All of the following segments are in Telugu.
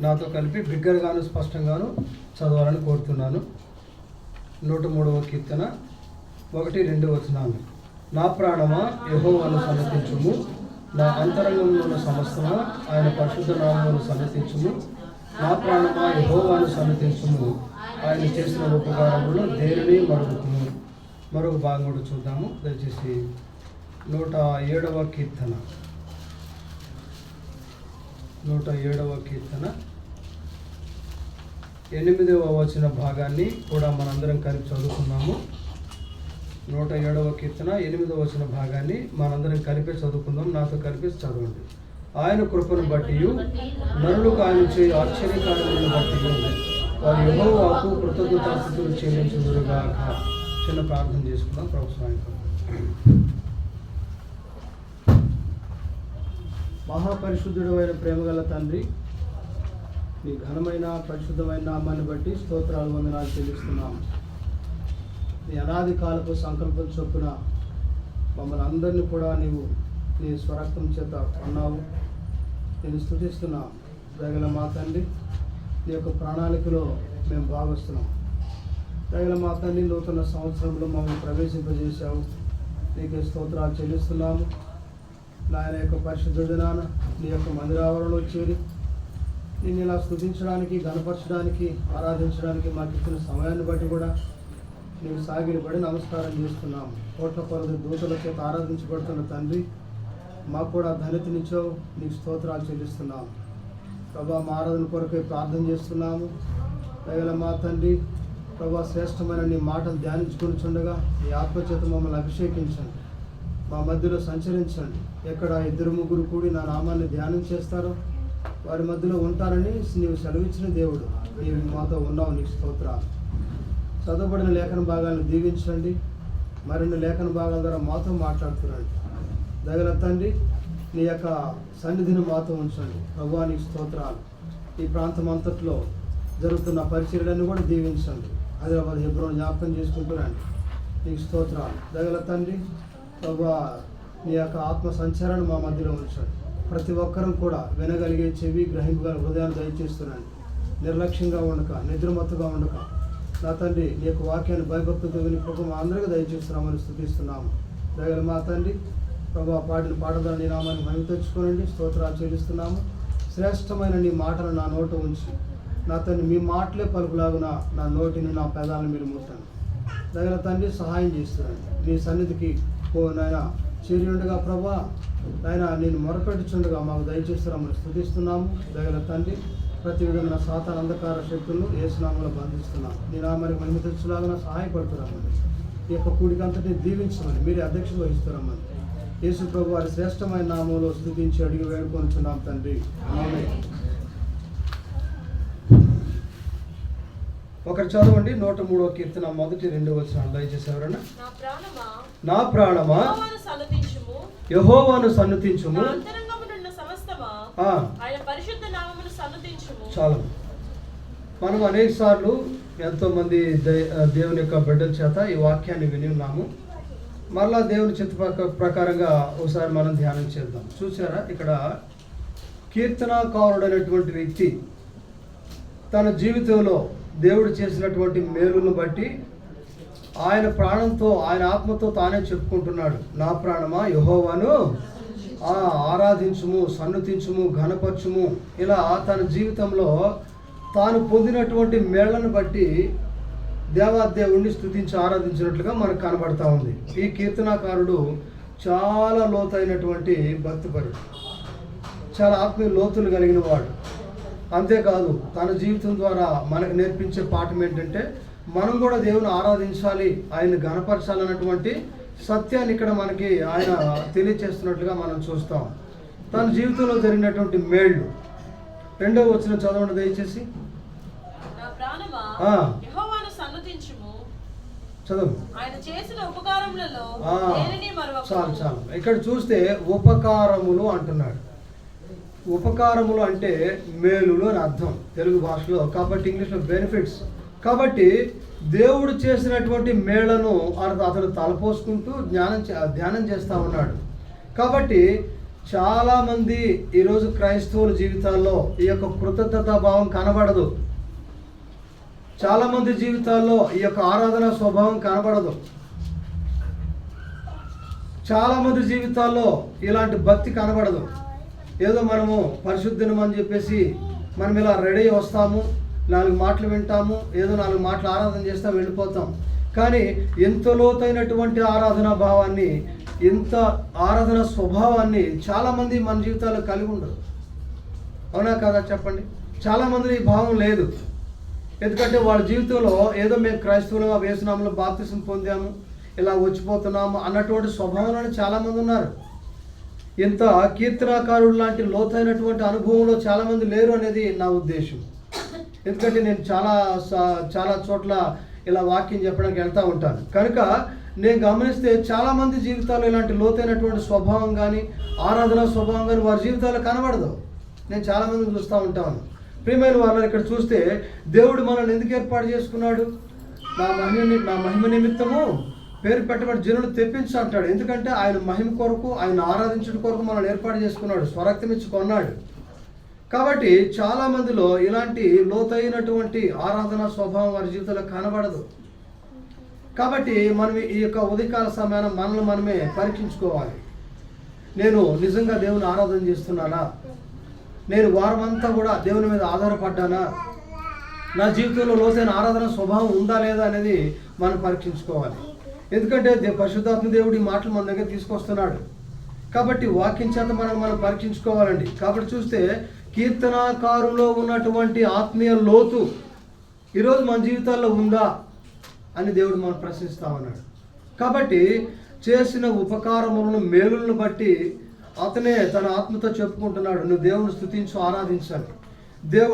నాతో కలిపి బిగ్గరగాను స్పష్టంగాను చదవాలని కోరుతున్నాను. 103వ కీర్తన 1-2 వచనాలు. నా ప్రాణమా యెహోవాను సన్నతించుము, నా అంతరంగంలో ఉన్న సమస్తమా ఆయన పరిశుద్ధ నామమును సన్నతించుము. నా ప్రాణమా యెహోవాను సన్నతించుము, ఆయన చేసిన ఉపకారములు దేనిని మరుగుతుము. మరొక భాగం కూడా చూద్దాము. దయచేసి 107వ కీర్తన 8వ వచన భాగాన్ని కూడా మనందరం కలిపి చదువుకున్నాము. 107వ కీర్తన 8వ వచన భాగాన్ని మనందరం కలిపి చదువుకుందాం. నాతో కలిపి చదవండి. ఆయన కృపను బట్టి నరులకు ఆయన చేయి ఆశ్చర్యకార్యములను బట్టి వారి యెహోవాకు కృతజ్ఞతాస్తుతులు చెల్లించుదురుగాక. చిన్న ప్రార్థన చేసుకుందాం. ప్రభు సాయంత్రం. మహాపరిశుద్ధుడు అయిన ప్రేమగల తండ్రి, నీ ఘనమైన పరిశుద్ధమైన నామాన్ని బట్టి స్తోత్రాలు వందనాలు చెల్లిస్తున్నాము. నీ అనాది కాలపు సంకల్పం చొప్పున మమ్మల్ని అందరినీ కూడా నీవు నీ స్వరక్తం చేత అన్నావు. నేను స్తుతిస్తున్నాం. దయగల మా తండ్రి, నీ యొక్క ప్రణాళికలో మేము భావిస్తున్నాం. దయగల మా తండ్రి, నూతన సంవత్సరంలో మమ్మల్ని ప్రవేశింపజేశావు. నీకే స్తోత్రాలు చెల్లిస్తున్నాము. నాయన యొక్క పరిశుద్ధ దినాన నీ యొక్క మందిరావరణలో చేరి నేను ఇలా స్తుతించడానికి, గణపరచడానికి, ఆరాధించడానికి మాకు ఇచ్చిన సమయాన్ని బట్టి కూడా నీవు సాగిలపడి నమస్కారం చేస్తున్నాము. కోట్ల కొలది దూతల చేత ఆరాధించబడుతున్న తండ్రి, మాకు కూడా ధన్యతనిచ్చావు. నీకు స్తోత్రాలు చెల్లిస్తున్నాము. ప్రభా, మా ఆరాధన కొరకై ప్రార్థన చేస్తున్నాము. దయగల మా తండ్రి, ప్రభా, శ్రేష్టమైన నీ మాటలు ధ్యానించుకొని చుండగా నీ ఆత్మచేత మమ్మల్ని అభిషేకించండి. మా మధ్యలో సంచరించండి. ఎక్కడ 2-3 కూడి నా నామాన్ని ధ్యానం చేస్తారో వారి మధ్యలో ఉంటారని నీవు సెలవిచ్చిన దేవుడు. నీవు మాతో ఉన్నావు. నీకు స్తోత్రాలు. చదవబడిన లేఖన భాగాలను దీవించండి. మరిన్ని లేఖన భాగాల ద్వారా మాతో మాట్లాడుతున్నాండి. దయగల తండ్రి, నీ యొక్క సన్నిధిని మాతో ఉంచండి. ప్రభువా, నీకు స్తోత్రాలు. ఈ ప్రాంతం అంతట్లో జరుగుతున్న పరిచర్యలన్నీ కూడా దీవించండి. హైదరాబాద్ హెబ్రోన్ జ్ఞాపకం చేసుకుంటున్నాండి. నీకు స్తోత్రాలు. దయగల తండ్రి, ప్రభువా, నీ యొక్క ఆత్మ సంచారాన్ని మా మధ్యలో ఉంచండి. ప్రతి ఒక్కరం కూడా వినగలిగే చెవి, గ్రహింపగల హృదయాన్ని దయచేస్తున్నాను. నిర్లక్ష్యంగా ఉండక, నిద్రమత్తుగా ఉండక నా తండ్రి, నీ యొక్క వాక్యాన్ని భయభక్తులతో విని ప్రభు మా అందరికీ దయచేస్తున్నామని స్తుతిస్తున్నాము. దయగల మా తండ్రి, ప్రభు పాడిన పాటలు నీ నామాన్ని మహిమ తెచ్చుకోనండి. స్తోత్రాలు చెల్లిస్తున్నాము. శ్రేష్టమైన నీ మాటలు నా నోట ఉంచి నా తండ్రి, మీ మాటలే పలుకులాగున నా నోటిని, నా పెదాలను మీరు ముట్టండి. దయగల తండ్రి, సహాయం చేస్తున్నాను. నీ సన్నిధికి నాయన చేరి ఉండగా ప్రభా, నాయన నేను మొరపెట్టుచుండగా మాకు దయచేస్తున్నామని స్తుతిస్తున్నాము. దయగల తండ్రి, ప్రతి విధమైన సాతాన అంధకార శక్తులను యేసు నామములో బంధిస్తున్నాం. నీ నామానికి మహిమ తెచ్చులాగా సహాయపడుతున్నామని, ఈ యొక్క కూడిక అంతటిని దీవించమని మీరే అధ్యక్షత వహిస్తున్నామని యేసు ప్రభు వారి శ్రేష్టమైన నామంలో స్తుతించి అడిగి వేడుకొనుచున్నాం తండ్రి. ఆమేన్. ఒకరు చదవండి. 103వ కీర్తన 1-2 వచనాలు దయచేసి ఎవరన్నా. నా ప్రాణమా యెహోవాను సన్నతించుము, చాలు. మనం అనేక సార్లు ఎంతోమంది దేవుని యొక్క బిడ్డల చేత ఈ వాక్యాన్ని విని ఉన్నాము. మరలా దేవుని చిత్త ప్రకారంగా ఒకసారి మనం ధ్యానం చేద్దాం. చూసారా, ఇక్కడ కీర్తనాకారుడైనటువంటి వ్యక్తి తన జీవితంలో దేవుడు చేసినటువంటి మేలును బట్టి ఆయన ప్రాణంతో, ఆయన ఆత్మతో తానే చెప్పుకుంటున్నాడు. నా ప్రాణమా యెహోవాను ఆరాధించుము, సన్నతించుము, ఘనపరచుము. ఇలా తన జీవితంలో తాను పొందినటువంటి మేళ్లను బట్టి దేవాదేవుణ్ణి స్తుతించి ఆరాధించినట్లుగా మనకు కనబడతా ఉంది. ఈ కీర్తనాకారుడు చాలా లోతైనటువంటి భక్తిపరుడు, చాలా ఆత్మీయ లోతులు కలిగిన వాడు. అంతేకాదు, తన జీవితం ద్వారా మనకు నేర్పించే పాఠం ఏంటంటే మనం కూడా దేవుని ఆరాధించాలి, ఆయన్ని ఘనపరచాలన్నటువంటి సత్యాన్ని ఇక్కడ మనకి ఆయన తెలియచేస్తున్నట్లుగా మనం చూస్తాం. తన జీవితంలో జరిగినటువంటి మేళ్ళు 2వ వచనం చదవండి దయచేసి. చదువు. చాలు చాలు. ఇక్కడ చూస్తే ఉపకారములు అంటున్నాడు. ఉపకారములు అంటే మేలులు అని అర్థం తెలుగు భాషలో. కాబట్టి ఇంగ్లీష్లో బెనిఫిట్స్. కాబట్టి దేవుడు చేసినటువంటి మేళ్లను అతను తలపోసుకుంటూ ధ్యానం చేస్తూ ఉన్నాడు. కాబట్టి చాలామంది ఈరోజు క్రైస్తవుల జీవితాల్లో ఈ యొక్క కృతజ్ఞతా భావం కనబడదు. చాలామంది జీవితాల్లో ఈ యొక్క ఆరాధన స్వభావం కనబడదు. చాలామంది జీవితాల్లో ఇలాంటి భక్తి కనబడదు. ఏదో మనము పరిశుద్ధం అని చెప్పేసి మనం ఇలా రెడీ వస్తాము, 4 మాటలు వింటాము, ఏదో 4 మాటలు ఆరాధన చేస్తాం, వెళ్ళిపోతాం. కానీ ఎంత లోతైనటువంటి ఆరాధనా భావాన్ని, ఎంత ఆరాధన స్వభావాన్ని చాలామంది మన జీవితాల్లో కలిగి ఉండరు. అవునా కదా చెప్పండి? చాలామంది ఈ భావం లేదు. ఎందుకంటే వాళ్ళ జీవితంలో ఏదో మేము క్రైస్తవులుగా వేసునామలో బాప్తిసం పొందాము, ఇలా వచ్చిపోతున్నాము అన్నటువంటి స్వభావంలోనే చాలామంది ఉన్నారు. ఇంత కీర్తనాకారుడు లాంటి లోతైనటువంటి అనుభవంలో చాలామంది లేరు అనేది నా ఉద్దేశం. ఎందుకంటే నేను చాలా చోట్ల ఇలా వాక్యం చెప్పడానికి వెళ్తూ ఉంటాను. కనుక నేను గమనిస్తే చాలామంది జీవితాల్లో ఇలాంటి లోతైనటువంటి స్వభావం కానీ, ఆరాధన స్వభావం కానీ వారి జీవితాల్లో కనబడదు. నేను చాలామందిని చూస్తూ ఉంటాను. ప్రియమైన వాళ్ళని ఇక్కడ చూస్తే దేవుడు మనల్ని ఎందుకు ఏర్పాటు చేసుకున్నాడు? నా మహిమ నిమిత్తము పేరు పెట్టబడి జనులు తెప్పించు అంటాడు. ఎందుకంటే ఆయన మహిమ కొరకు, ఆయన ఆరాధించడం కొరకు మనల్ని ఏర్పాటు చేసుకున్నాడు, స్వరక్తం ఇచ్చి కొన్నాడు. కాబట్టి చాలామందిలో ఇలాంటి లోతైనటువంటి ఆరాధన స్వభావం వారి జీవితంలో కనబడదు. కాబట్టి మనం ఈ యొక్క ఉదయకాల సమయాన మనల్ని మనమే పరీక్షించుకోవాలి. నేను నిజంగా దేవుని ఆరాధన చేస్తున్నానా? నేను వారం అంతా కూడా దేవుని మీద ఆధారపడ్డానా? నా జీవితంలో లోతైన ఆరాధన స్వభావం ఉందా లేదా అనేది మనం పరీక్షించుకోవాలి. ఎందుకంటే పరిశుద్ధాత్మ దేవుడు ఈ మాటలు మన దగ్గర తీసుకొస్తున్నాడు. కాబట్టి వాక్యం చేత మనం పరీక్షించుకోవాలండి. కాబట్టి చూస్తే కీర్తనాకారులో ఉన్నటువంటి ఆత్మీయ లోతు ఈరోజు మన జీవితాల్లో ఉందా అని దేవుడు మనం ప్రశ్నిస్తా ఉన్నాడు. కాబట్టి చేసిన ఉపకారములను, మేలులను బట్టి అతనే తన ఆత్మతో చెప్పుకుంటున్నాడు, నువ్వు దేవుని స్తుతించు, ఆరాధించాలి.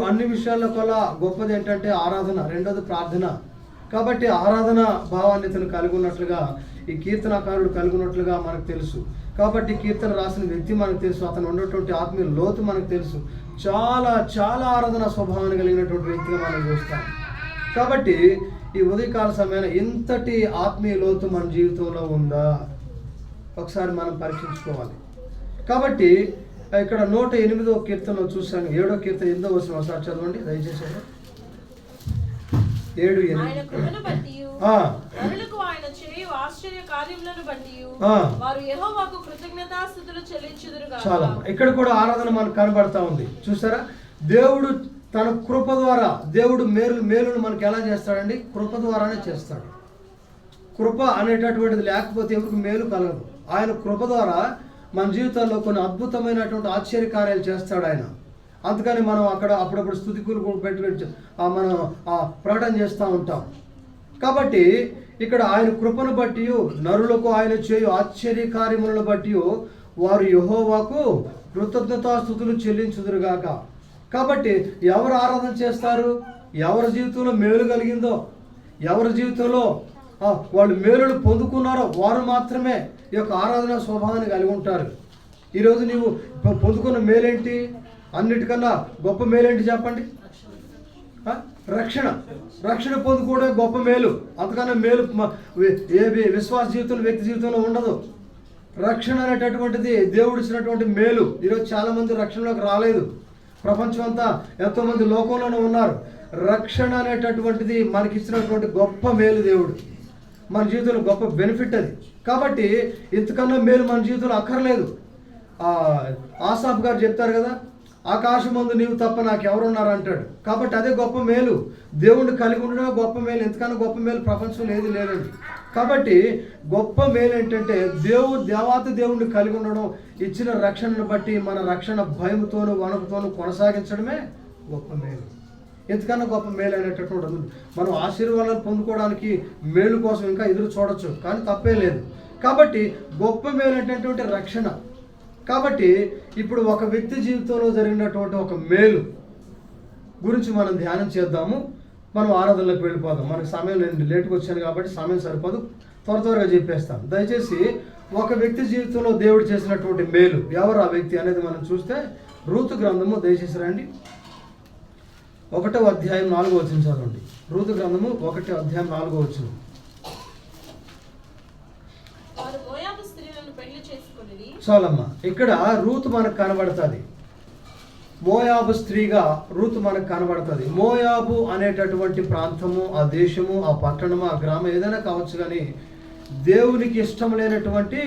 అన్ని విషయాల్లో కల్లా గొప్పది ఏంటంటే ఆరాధన, రెండోది ప్రార్థన. కాబట్టి ఆరాధన భావాన్ని ఇతను కలిగి ఉన్నట్లుగా ఈ కీర్తనాకారుడు కలిగి ఉన్నట్లుగా మనకు తెలుసు. కాబట్టి కీర్తన రాసిన వ్యక్తి మనకు తెలుసు, అతను ఉన్నటువంటి ఆత్మీయ లోతు మనకు తెలుసు. చాలా చాలా ఆరాధన స్వభావాన్ని కలిగినటువంటి వ్యక్తిగా మనం చూస్తాం. కాబట్టి ఈ ఉదయకాల సమయాన ఇంతటి ఆత్మీయ లోతు మన జీవితంలో ఉందా ఒకసారి మనం పరీక్షించుకోవాలి. కాబట్టి ఇక్కడ 108వ కీర్తనలో చూసాను, 7వ కీర్తన 8వ వచనం ఒకసారి చదవండి దయచేసి. 7:8 చాలా ఇక్కడ కూడా ఆరాధన మనకు కనబడతా ఉంది. చూసారా? దేవుడు తన కృప ద్వారా, దేవుడు మేలును మనకు ఎలా చేస్తాడండి? కృప ద్వారానే చేస్తాడు. కృప అనేటటువంటిది లేకపోతే ఎవరికి మేలు కలగదు. ఆయన కృప ద్వారా మన జీవితాల్లో కొన్ని అద్భుతమైనటువంటి ఆశ్చర్యకార్యాలు చేస్తాడు ఆయన. అందుకని మనం అక్కడ అప్పుడప్పుడు స్తుతికులు పెట్టి మనం ప్రకటన చేస్తూ ఉంటాం. కాబట్టి ఇక్కడ ఆయన కృపను బట్టి, నరులకు ఆయన చేయు ఆశ్చర్య కార్యములను బట్టి వారు యెహోవాకు కృతజ్ఞతాస్తుతులు చెల్లించుదురుగాక. కాబట్టి ఎవరు ఆరాధన చేస్తారు? ఎవరి జీవితంలో మేలు కలిగిందో, ఎవరి జీవితంలో వాళ్ళు మేలును పొందుకున్నారో వారు మాత్రమే ఈ యొక్క ఆరాధన స్వభావాన్ని కలిగి ఉంటారు. ఈరోజు నీవు పొందుకున్న మేలేంటి? అన్నిటికన్నా గొప్ప మేలేంటి చెప్పండి? రక్షణ పొందుకోవడం గొప్ప మేలు. అంతకన్నా మేలు ఏ విశ్వాస జీవితంలో, వ్యక్తి జీవితంలో ఉండదు. రక్షణ అనేటటువంటిది దేవుడు ఇచ్చినటువంటి మేలు. ఈరోజు చాలామంది రక్షణలోకి రాలేదు. ప్రపంచం అంతా ఎంతోమంది లోకంలోనే ఉన్నారు. రక్షణ అనేటటువంటిది మనకి ఇచ్చినటువంటి గొప్ప మేలు. దేవుడు మన జీవితంలో గొప్ప బెనిఫిట్ అది. కాబట్టి ఇంతకన్నా మేలు మన జీవితంలో అక్కర్లేదు. ఆసాఫ్ గారు చెప్తారు కదా, ఆకాశమందు నీవు తప్ప నాకు ఎవరున్నారు అంటాడు. కాబట్టి అదే గొప్ప మేలు. దేవుణ్ణి కలిగి ఉండడమే గొప్ప మేలు. ఎంతకన్నా గొప్ప మేలు ప్రపంచంలో ఏది లేదండి. కాబట్టి గొప్ప మేలు ఏంటంటే దేవాతి దేవుణ్ణి కలిగి ఉండడం, ఇచ్చిన రక్షణను బట్టి మన రక్షణ భయముతోనూ వణుకుతోనూ కొనసాగించడమే గొప్ప మేలు. ఎంతకన్నా గొప్ప మేలు అనేటటువంటి ఉంది. మనం ఆశీర్వాదాలు పొందుకోవడానికి మేలు కోసం ఇంకా ఎదురు చూడొచ్చు, కానీ తప్పే లేదు. కాబట్టి గొప్ప మేలు అనేటటువంటి రక్షణ. కాబట్టి ఇప్పుడు ఒక వ్యక్తి జీవితంలో జరిగినటువంటి ఒక మేలు గురించి మనం ధ్యానం చేద్దాము. మనం ఆరాధనలోకి వెళ్ళిపోదాం. మనకు సమయం నేను లేట్గా వచ్చాను కాబట్టి సమయం సరిపోదు, త్వరగా చెప్పేస్తాను. దయచేసి ఒక వ్యక్తి జీవితంలో దేవుడు చేసినటువంటి మేలు, ఎవరు ఆ వ్యక్తి అనేది మనం చూస్తే రూతు గ్రంథము దయచేసి రండి. 1వ అధ్యాయం 4వ వచనం చదవండి. రూతు గ్రంథము 1వ అధ్యాయం 4వ వచనం. చాలమ్మా. ఇక్కడ రూతు మనకు కనబడుతుంది, మోయాబు స్త్రీగా రూతు మనకు కనబడుతుంది. మోయాబు అనేటటువంటి ప్రాంతము, ఆ దేశము, ఆ పట్టణము, ఆ గ్రామం ఏదైనా కావచ్చు, కానీ దేవునికి ఇష్టం లేనటువంటి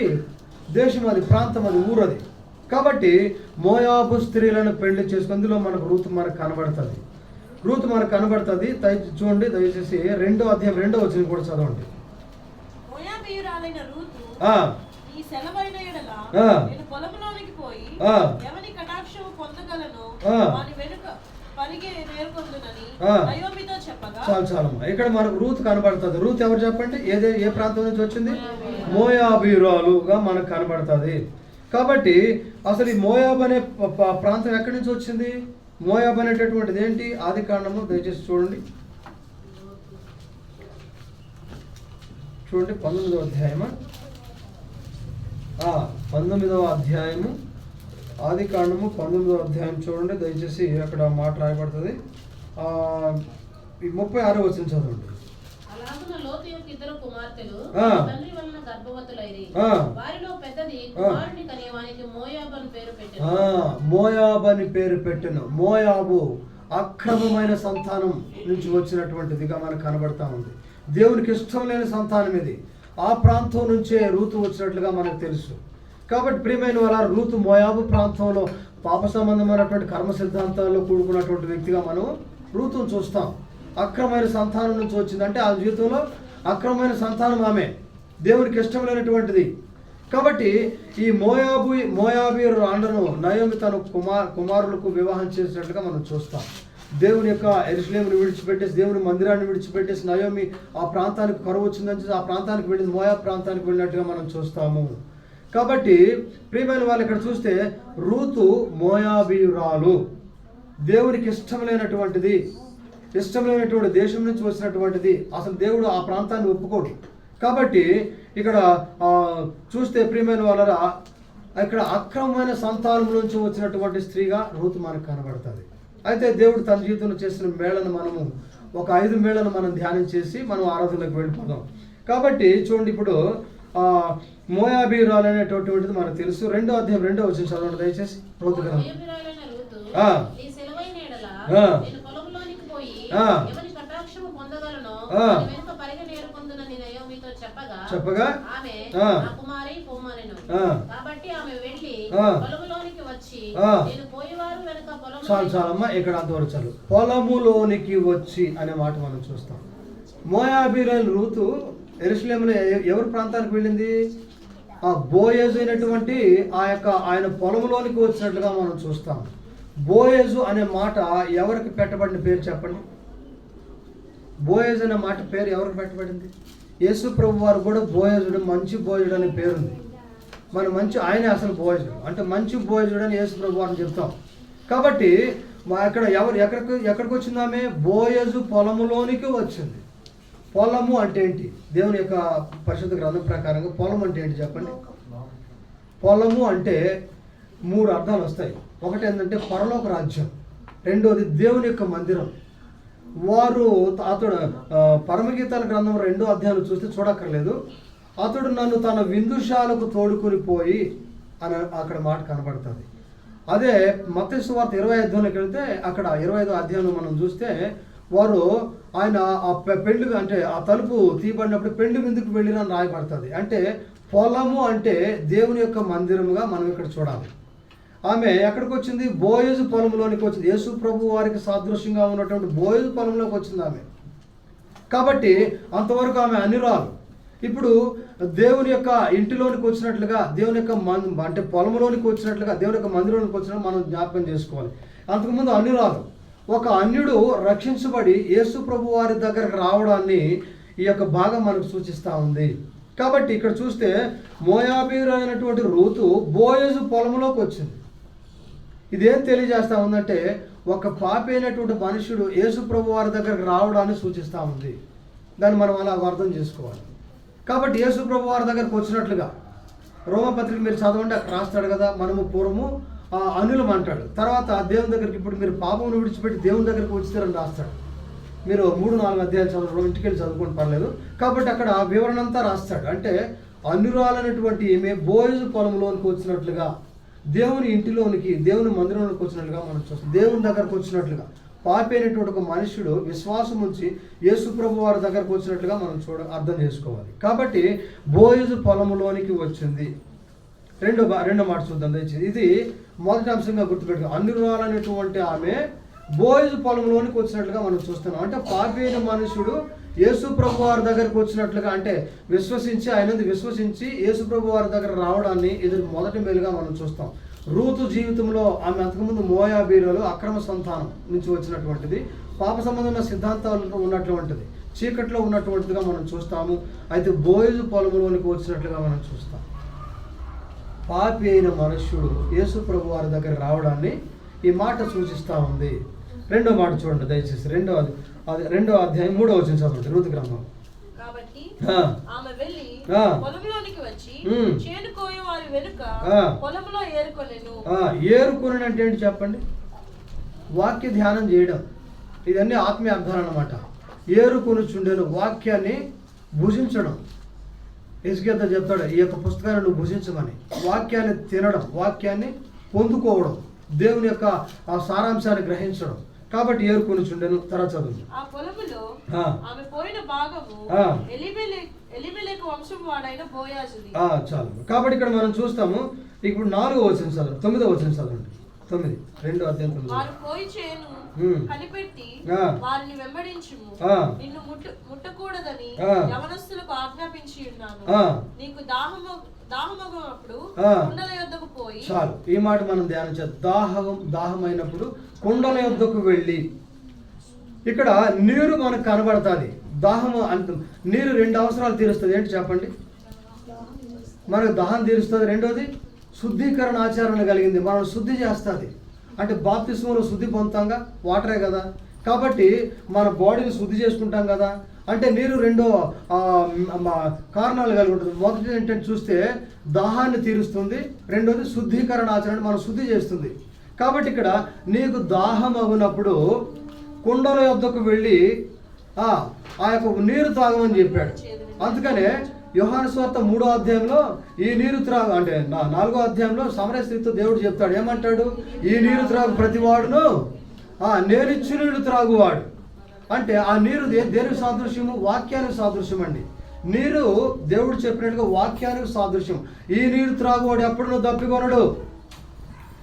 దేశం అది, ప్రాంతం అది, ఊరు అది. కాబట్టి మోయాబు స్త్రీలను పెళ్లి చేసుకుందులో మనకు రూతు మనకు కనబడుతుంది. రూతు మనకు కనబడుతుంది. చూడండి దయచేసి 2వ అధ్యాయం 2వ వచనం కూడా చదవండి. చాలమ్మా. ఇక్కడ మనకు రూతు కనబడుతుంది. రూతు ఎవరు చెప్పండి? ఏ ప్రాంతం నుంచి వచ్చింది? మోయాబీరాలుగా మనకు కనబడుతుంది. కాబట్టి అసలు ఈ మోయాబ్ అనే ప్రాంతం ఎక్కడి నుంచి వచ్చింది? మోయాబ్ అనేటటువంటిది ఏంటి? ఆది కాండము దయచేసి చూడండి 19వ అధ్యాయము, 19వ అధ్యాయము, ఆది కాండము 19వ అధ్యాయం చూడండి దయచేసి. అక్కడ మాట రాయబడుతుంది. 36వ వచనం చదవండి. మోయాబ్ అని పేరు పెట్టెను. మోయాబు అక్రమమైన సంతానం నుంచి వచ్చినటువంటిదిగా మనకు కనబడతా ఉంది. దేవునికి ఇష్టం లేని సంతానం ఇది. ఆ ప్రాంతం నుంచే రూతు వచ్చినట్లుగా మనకు తెలుసు. కాబట్టి ప్రియమైన వాళ్ళ రూతు మోయాబు ప్రాంతంలో పాప సంబంధమైనటువంటి కర్మ సిద్ధాంతాల్లో కూడుకున్నటువంటి వ్యక్తిగా మనం రూతును చూస్తాం. అక్రమైన సంతానం నుంచి వచ్చిందంటే ఆ జీవితంలో అక్రమమైన సంతానం ఆమె, దేవునికి ఇష్టం లేనటువంటిది. కాబట్టి ఈ మోయాబీరు అండను నయోమి తన కుమారులకు వివాహం చేసినట్లుగా మనం చూస్తాం. దేవుని యొక్క యెరూషలేమును విడిచిపెట్టేసి, దేవుని మందిరాన్ని విడిచిపెట్టేసి నయోమి ఆ ప్రాంతానికి కరువు వచ్చిందని ఆ ప్రాంతానికి వెళ్ళి మోయాబ్ ప్రాంతానికి వెళ్ళినట్టుగా మనం చూస్తాము. కాబట్టి ప్రియమైన వాళ్ళు ఇక్కడ చూస్తే రూతు మోయాబీయురాలు, దేవునికి ఇష్టం లేనటువంటిది, ఇష్టం లేనటువంటి దేశం నుంచి వచ్చినటువంటిది. అసలు దేవుడు ఆ ప్రాంతాన్ని ఒప్పుకోడు. కాబట్టి ఇక్కడ చూస్తే ప్రియమైన వాళ్ళ ఇక్కడ అక్రమమైన సంతానం నుంచి వచ్చినటువంటి స్త్రీగా రూతు మనకు కనబడుతుంది. అయితే దేవుడు తన జీవితంలో చేసిన మేళను మనము ఒక 5 మేళను మనం ధ్యానం చేసి మనం ఆరాధనలోకి వెళ్ళిపోదాం. కాబట్టి చూడండి, ఇప్పుడు మోయాబీరాలు అనేటటువంటిది మనకు తెలుసు. 2వ అధ్యాయం 2వ వచనం చదవండి దయచేసి. రూతు గ్రంథం చెప్పగా చాలమ్మా. ఇక్కడ అంతవరకు చాలు. పొలములోనికి వచ్చి అనే మాట మనం చూస్తాం. మోయాబీరాలు రూతు యెరూషలేములో ఎవరి ప్రాంతానికి వెళ్ళింది? ఆ బోయజు అయినటువంటి ఆయన పొలంలోనికి వచ్చినట్లుగా మనం చూస్తాం. బోయజు అనే మాట ఎవరికి పెట్టబడిన పేరు చెప్పండి? బోయజు అనే మాట పేరు ఎవరికి పెట్టబడింది? యేసు ప్రభు వారు కూడా బోయజుడు, మంచి బోయజుడు అనే పేరుంది. ఆయనే అసలు బోయజుడు, అంటే మంచి బోయజుడు అని యేసు ప్రభు వారిని చెప్తాం. కాబట్టి ఇక్కడ ఎక్కడికి వచ్చింది ఆమె? బోయజు పొలములోనికి వచ్చింది. పొలము అంటే ఏంటి? దేవుని యొక్క పరిశుద్ధ గ్రంథం ప్రకారంగా పొలం అంటే ఏంటి చెప్పండి? పొలము అంటే 3 అర్థాలు వస్తాయి. ఒకటి ఏంటంటే పరలోక రాజ్యం, రెండోది దేవుని యొక్క మందిరం. అతడు పరమగీతాల గ్రంథం 2వ అధ్యాయం చూస్తే చూడక్కర్లేదు. అతడు నన్ను తన విందుశాలకు తోడుకొని పోయి అని అక్కడ మాట కనబడుతుంది. అదే మత్తయి సువార్త 20వ అధ్యాయంలోకి వెళ్తే అక్కడ 25వ అధ్యాయంలో మనం చూస్తే ఆయన ఆ పెళ్లి అంటే ఆ తలుపు తీయబడినప్పుడు పెళ్లి విందుకు వెళ్ళిన రాయబడుతుంది. అంటే పొలము అంటే దేవుని యొక్క మందిరముగా మనం ఇక్కడ చూడాలి. ఆమె ఎక్కడికి వచ్చింది? బోయజు పొలంలోనికి వచ్చింది. యేసు ప్రభు వారికి సాదృశ్యంగా ఉన్నటువంటి బోయజు పొలంలోకి వచ్చింది ఆమె. కాబట్టి అంతవరకు ఆమె అన్యురాలు. ఇప్పుడు దేవుని యొక్క ఇంటిలోనికి వచ్చినట్లుగా, దేవుని యొక్క అంటే పొలంలోనికి వచ్చినట్లుగా, దేవుని యొక్క మందిరంలోకి వచ్చినట్టు మనం జ్ఞాపకం చేసుకోవాలి. అంతకుముందు అన్యురాలు. ఒక అన్యుడు రక్షించబడి యేసు ప్రభు వారి దగ్గరకు రావడాన్ని ఈ యొక్క భాగం మనకు సూచిస్తూ ఉంది. కాబట్టి ఇక్కడ చూస్తే మోయాబీరు అయినటువంటి రూతు బోయజు పొలంలోకి వచ్చింది. ఇదేం తెలియజేస్తూ ఉందంటే ఒక పాపి అయినటువంటి మనుషుడు యేసు ప్రభు వారి దగ్గరకు రావడాన్ని సూచిస్తూ ఉంది. దాన్ని మనం అలా అర్థం చేసుకోవాలి. కాబట్టి యేసు ప్రభు వారి దగ్గరకు వచ్చినట్లుగా రోమపత్రిక మీరు చదవండి, అక్కడ రాస్తాడు కదా, మనము పూర్వము అనులం అంటాడు. తర్వాత దేవుని దగ్గరికి, ఇప్పుడు మీరు పాపమును విడిచిపెట్టి దేవుని దగ్గరికి వచ్చిస్తారని రాస్తాడు. మీరు 3-4 అధ్యాయాలు చదవడం ఇంటికి వెళ్ళి చదువుకోండి, పర్లేదు. కాబట్టి అక్కడ వివరణ అంతా రాస్తాడు. అంటే అన్యురాలైనటువంటి ఈమె బోయజు పొలంలోనికి వచ్చినట్లుగా, దేవుని ఇంటిలోనికి, దేవుని మందిరంలోకి వచ్చినట్లుగా మనం చూస్తాం. దేవుని దగ్గరకు వచ్చినట్లుగా, పాపి అయినటువంటి ఒక మనుష్యుడు విశ్వాసం ఉంచి యేసు ప్రభు వారి దగ్గరకు వచ్చినట్లుగా మనం అర్థం చేసుకోవాలి. కాబట్టి బోయజు పొలంలోనికి వచ్చింది. రెండో మాట చూద్దాం దయచేసి. ఇది మొదటి అంశంగా గుర్తుపెట్టుకో. అన్యురాలైనటువంటి ఆమె బోయజు పొలంలోనికి వచ్చినట్లుగా మనం చూస్తున్నాం. అంటే పాపి అయిన మనుషుడు యేసు ప్రభు వారి దగ్గరకు వచ్చినట్లుగా, అంటే విశ్వసించి యేసు ప్రభు వారి దగ్గర రావడాన్ని ఇది మొదటి మేలుగా మనం చూస్తాం. రూతు జీవితంలో ఆమె అంతకుముందు మోయాబీయులు అక్రమ సంతానం నుంచి వచ్చినటువంటిది, పాప సంబంధమైన సిద్ధాంతాలతో ఉన్నటువంటిది, చీకట్లో ఉన్నటువంటిదిగా మనం చూస్తాము. అయితే బోయజు పొలంలోనికి వచ్చినట్లుగా మనం చూస్తాం. పాపి అయిన మనుష్యుడు యేసు ప్రభు వారి దగ్గర రావడాన్ని ఈ మాట సూచిస్తూ ఉంది. రెండో మాట చూడండి దయచేసి. రెండో అధ్యాయం 3వ వచనం చదవండి. రూతు గ్రంథం. కాబట్టి ఆమె వెళ్ళి పొలంలోనికి వచ్చి చేను కోయువారి వెనుక పొలంలో ఏరుకొనెను. ఏరుకొనెను అంటే ఏంటి చెప్పండి? వాక్య ధ్యానం చేయడం. ఇదన్నీ ఆత్మీయ అర్థాలు అన్నమాట. ఏరుకొనుచుండెను, వాక్యాన్ని భుజించడం. ఎస్కేత చెప్తాడు, ఈ యొక్క పుస్తకాన్ని నువ్వు భుజించమని. వాక్యాన్ని తినడం, వాక్యాన్ని పొందుకోవడం, దేవుని యొక్క ఆ సారాంశాన్ని గ్రహించడం. కాబట్టి ఏరుకొనుచుండెను. తర్వాత చదువు. ఆ పొలములో ఆమె పోయిన భాగము ఎలీమెలెకు వంశం వాడైన బోయాజుది. చాలు. కాబట్టి ఇక్కడ మనం చూస్తాము. ఇప్పుడు 4వ వచనం చదవండి. 9వ వచనం చదవండి. 9, 2వ అధ్యాయం 9. వారు పోయి చేను కనిపెట్టి వారిని వెంబడించుము. నిన్ను ముట్టకూడదని యవనస్తులకు ఆజ్ఞాపించి ఉన్నాను. నీకు దాహమగునప్పుడు కుండల యొద్దకు పోయి. చాలు. ఈ మాట మనం ధ్యానం చేద్దాం. దాహమైనప్పుడు కుండల యొద్దకు వెళ్ళి. ఇక్కడ నీరు మనకు కనబడుతుంది. దాహము నీరు 2 అవసరాలు తీరుస్తుంది. ఏంటి చెప్పండి? మనకు దాహం తీరుస్తుంది. రెండోది శుద్ధీకరణ ఆచారణ కలిగింది, మనం శుద్ధి చేస్తుంది. అంటే బాప్తిస్మంలో శుద్ధి పొందుతాంగా, వాటరే కదా. కాబట్టి మన బాడీని శుద్ధి చేసుకుంటాం కదా. అంటే నీరు 2 కారణాలు కలిగి ఉంటుంది. మొదటి ఏంటంటే చూస్తే దాహాన్ని తీరుస్తుంది, రెండోది శుద్ధీకరణ ఆచరణ మనం శుద్ధి చేస్తుంది. కాబట్టి ఇక్కడ నీకు దాహం అగునప్పుడు కుండల యొద్దకు వెళ్ళి ఆ యొక్క నీరు తాగమని చెప్పాడు. అందుకనే యోహాను సువార్త 3వ అధ్యాయంలో ఈ నీరు త్రాగు, అంటే 4వ అధ్యాయంలో సమరయ స్త్రీతో దేవుడు చెప్తాడు. ఏమంటాడు? ఈ నీరు త్రాగు ప్రతివాడును నేనిచ్చు నీళ్లు త్రాగువాడు. అంటే ఆ నీరు దేనికి సాదృశ్యము? వాక్యానికి సాదృశ్యం అండి. నీరు దేవుడు చెప్పినట్టుగా వాక్యానికి సాదృశ్యం. ఈ నీరు త్రాగువాడు ఎప్పుడు దప్పికొనడు.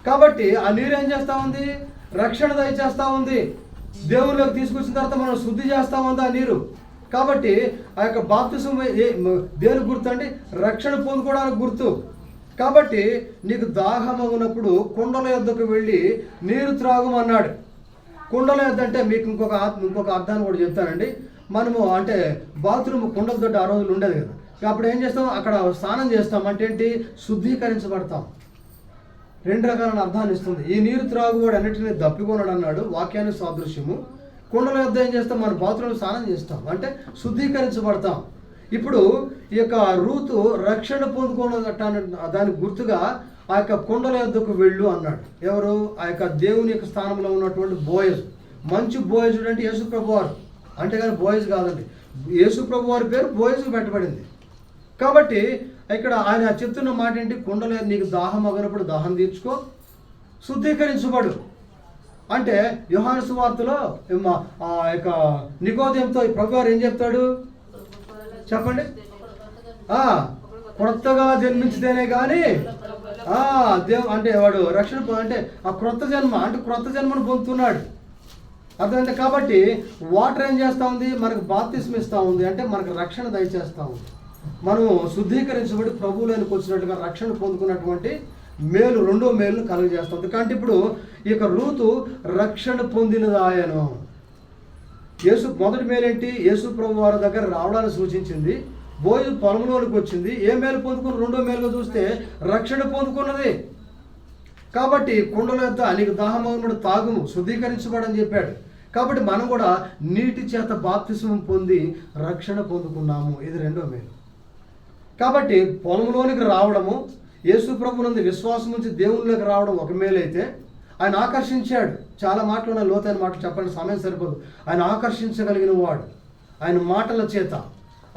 కాబట్టి ఆ నీరు ఏం చేస్తా ఉంది? రక్షణ దయచేస్తా ఉంది. దేవుళ్ళకి తీసుకొచ్చిన తర్వాత మనం శుద్ధి చేస్తా ఉంది ఆ నీరు. కాబట్టి ఆ యొక్క బాప్తిసం దేనికి గుర్తు అంటే రక్షణ పొందుకోవడానికి గుర్తు. కాబట్టి నీకు దాహమగునప్పుడు కుండల యొద్దకు వెళ్ళి నీరు త్రాగుమన్నాడు. కుండల యొద్ద అంటే మీకు ఇంకొక అర్థాన్ని కూడా చెప్తానండి. మనము అంటే బాత్రూమ్ కుండల తోటి ఆ రోజులు ఉండేది కదా. అప్పుడు ఏం చేస్తాం? అక్కడ స్నానం చేస్తాం. అంటే ఏంటి? శుద్ధీకరించబడతాం. 2 రకాల అర్థాన్ని ఇస్తుంది. ఈ నీరు త్రాగువాడు అన్నిటినీ దప్పికొనడు అన్నాడు, వాక్యానికి సాదృశ్యము. కుండల యొద్ద ఏం చేస్తాం? మన బాత్రూంలో స్నానం చేస్తాం, అంటే శుద్ధీకరించబడతాం. ఇప్పుడు ఈ యొక్క రూతు రక్షణ పొందుకోవడం దానికి గుర్తుగా ఆ యొక్క కుండల యొద్దకు వెళ్ళు అన్నాడు. ఎవరు? ఆ యొక్క దేవుని యొక్క స్థానంలో ఉన్నటువంటి బోయజు. మంచి బోయజుడు అంటే యేసు ప్రభు వారు. అంటే కానీ బోయజు కాదండి, యేసు ప్రభు వారి పేరు బోయజుకు పెట్టబడింది. కాబట్టి ఇక్కడ ఆయన చెప్తున్న మాట ఏంటి? కుండల నీకు దాహం అగినప్పుడు దాహం తీర్చుకో, శుద్ధీకరించబడు. అంటే యోహాను సువార్తలో ఆ యొక్క నికోదేముతో ప్రభువారు ఏం చెప్తాడు చెప్పండి? క్రొత్తగా జన్మించితేనే కానీ అంటే వాడు రక్షణ అంటే ఆ క్రొత్త జన్మను పొందుతున్నాడు. అర్థమైంది? కాబట్టి వాటర్ ఏం చేస్తూ ఉంది? మనకు బాప్తిస్మం ఇస్తూ ఉంది, అంటే మనకు రక్షణ దయచేస్తూ ఉంది. మనము శుద్ధీకరించబడి ప్రభువులోనికి వచ్చినట్టుగా రక్షణ పొందుకున్నటువంటి మేలు, 2వ మేలును కలుగజేస్తుంది. కాబట్టి ఇప్పుడు ఈ యొక్క రూతు రక్షణ పొందినదాయను. మొదటి మేలేంటి? యేసు ప్రభు వారి దగ్గర రావడాన్ని సూచించింది. బోయజు పొలంలోనికి వచ్చింది. ఏ మేలు పొందుకుని? 2వ మేలుగా చూస్తే రక్షణ పొందుకున్నది. కాబట్టి కుండల యొద్ద నీకు దాహమగునప్పుడు తాగుము, శుద్ధీకరించబడని చెప్పాడు. కాబట్టి మనం కూడా నీటి చేత బాప్తిస్మం పొంది రక్షణ పొందుకున్నాము. ఇది 2వ మేలు. కాబట్టి పొలంలోనికి రావడము, యేసు ప్రభునందు విశ్వాసం నుంచి దేవునిలోకి రావడం ఒక మేలైతే, ఆయన ఆకర్షించాడు. చాలా మాటలు ఉన్నాయి, లోతైన మాటలు చెప్పండి, సమయం సరిపోదు. ఆయన ఆకర్షించగలిగిన వాడు. ఆయన మాటల చేత,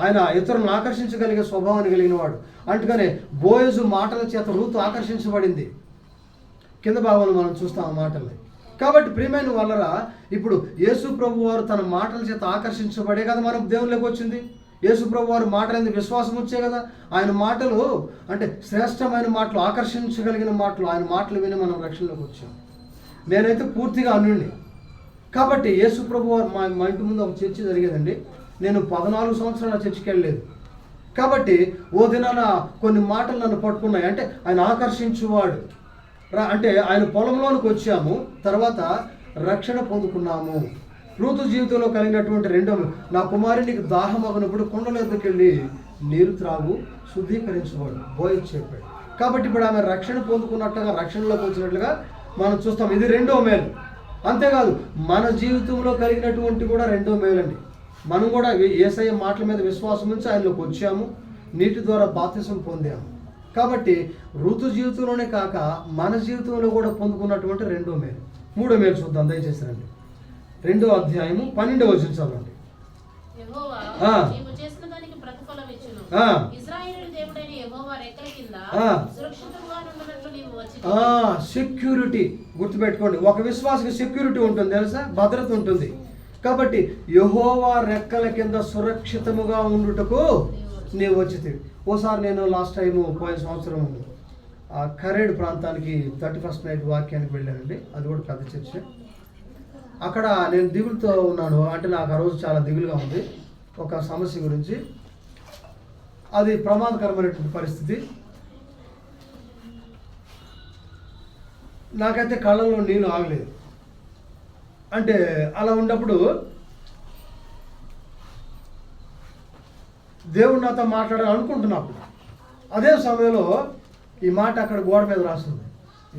ఆయన ఇతరులను ఆకర్షించగలిగే స్వభావాన్ని కలిగిన వాడు. అందుకనే బోయజు మాటల చేత రూతు ఆకర్షించబడింది. కింద భాగంలో మనం చూస్తాం ఆ మాటల్ని. కాబట్టి ప్రియమైన వాళ్ళరా, ఇప్పుడు యేసు ప్రభు వారు తన మాటల చేత ఆకర్షించబడే కదా మనం దేవుళ్ళకి వచ్చింది. యేసు ప్రభు వారు మాటలంది విశ్వాసం వచ్చే కదా. ఆయన మాటలు అంటే శ్రేష్టమైన మాటలు, ఆకర్షించగలిగిన మాటలు, ఆయన మాటలు విని మనం రక్షణలోకి వచ్చాం. నేనైతే పూర్తిగా అన్యుణ్ణి. కాబట్టి యేసు ప్రభు వారు మా ఇంటి ముందు ఒక చర్చ జరిగేదండి. నేను 14 సంవత్సరాల చర్చికి వెళ్ళలేదు. కాబట్టి ఓ దినాన కొన్ని మాటలు నన్ను పట్టుకున్నాయి. అంటే ఆయన ఆకర్షించువాడు, అంటే ఆయన పొలంలోనికి వచ్చాము, తర్వాత రక్షణ పొందుకున్నాము. రూతు జీవితంలో కలిగినటువంటి రెండో, నా కుమారునికి దాహం అగినప్పుడు కుండల ఎద్దుకు వెళ్ళి నీరు త్రాగు, శుద్ధీకరించేవాడు బోయజు చెప్పాడు. కాబట్టి ఇప్పుడు ఆమె రక్షణ పొందుకున్నట్లుగా, రక్షణలోకి వచ్చినట్లుగా మనం చూస్తాం. ఇది రెండో మేలు. అంతేకాదు మన జీవితంలో కలిగినటువంటి కూడా రెండో మేలండి. మనం కూడా యేసయ్య మాటల మీద విశ్వాసం ఉంచి ఆయనలోకి వచ్చాము, నీటి ద్వారా బాప్తిసం పొందాము. కాబట్టి ఋతు జీవితంలోనే కాక మన జీవితంలో కూడా పొందుకున్నటువంటి రెండో మేలు. మూడో మేలు చూద్దాం దయచేసి రండి. 2వ అధ్యాయము 12వ వచనం చదవండి. సెక్యూరిటీ గుర్తుపెట్టుకోండి. ఒక విశ్వాసకి సెక్యూరిటీ ఉంటుంది తెలుసా, భద్రత ఉంటుంది. కాబట్టి యెహోవా రెక్కల కింద సురక్షితముగా ఉండుటకు నీవు వచ్చితివి. ఓసారి నేను లాస్ట్ టైం పోయిన సంవత్సరం ఖరేడ్ ప్రాంతానికి 31st నైట్ వాక్యానికి వెళ్ళానండి. అది కూడా పెద్ద చర్చ. అక్కడ నేను దిగులుతో ఉన్నాను. అంటే నాకు ఆ రోజు చాలా దిగులుగా ఉంది ఒక సమస్య గురించి. అది ప్రమాదకరమైనటువంటి పరిస్థితి. నాకైతే కళ్ళల్లో నీళ్ళు ఆగలేదు. అంటే అలా ఉన్నప్పుడు దేవుడు నాతో మాట్లాడాలని అనుకుంటున్నప్పుడు అదే సమయంలో ఈ మాట అక్కడ గోడ మీద రాస్తుంది,